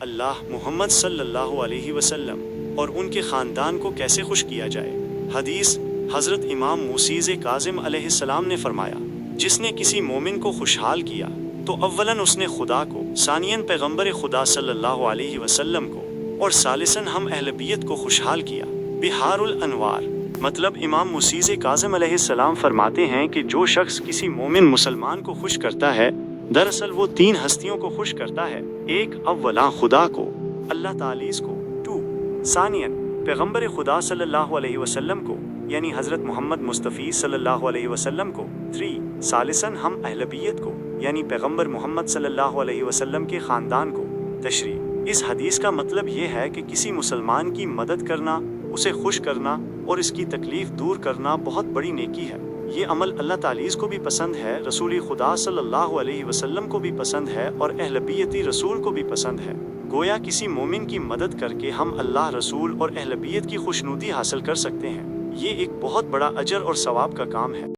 अल्लाह मोहम्मद सल्लल्लाहु अलैहि वसल्लम और उनके ख़ानदान को कैसे खुश किया जाए। हदीस हज़रत इमाम मूसीज़ काज़िम अलैहिस्सलाम ने फरमाया, जिसने किसी मोमिन को खुशहाल किया तो अव्वलन उसने खुदा को, सानियन पैगंबर खुदा सल्लल्लाहु अलैहि वसल्लम को और सालिसन हम अहलबियत को खुशहाल किया। बिहारुल अनवार मतलब इमाम मूसीज़ काज़िम अलैहिस्सलाम फरमाते हैं कि जो शख्स किसी मोमिन मुसलमान को खुश करता है, दरअसल वो तीन हस्तियों को खुश करता है। एक, अव्वला खुदा को, अल्लाह तालीस को। 2, सानियन पैगंबर खुदा सल्लल्लाहु अलैहि वसल्लम को, यानी हज़रत मोहम्मद मुस्तफ़ी सल्लल्लाहु अलैहि वसल्लम को। 3, सालिसन हम अहलबियत को, यानी पैगंबर मोहम्मद सल्लल्लाहु अलैहि वसल्लम के ख़ानदान को। तशरीह इस हदीस का मतलब ये है कि किसी मुसलमान की मदद करना, उसे खुश करना और इसकी तकलीफ़ दूर करना बहुत बड़ी नेकी है। ये अमल अल्लाह तालीज़ को भी पसंद है, रसूल खुदा सल्लल्लाहु अलैहि वसल्लम को भी पसंद है और अहलबियती रसूल को भी पसंद है। गोया किसी मोमिन की मदद करके हम अल्लाह, रसूल और अहलबियत की खुशनुदी हासिल कर सकते हैं। ये एक बहुत बड़ा अजर और सवाब का काम है।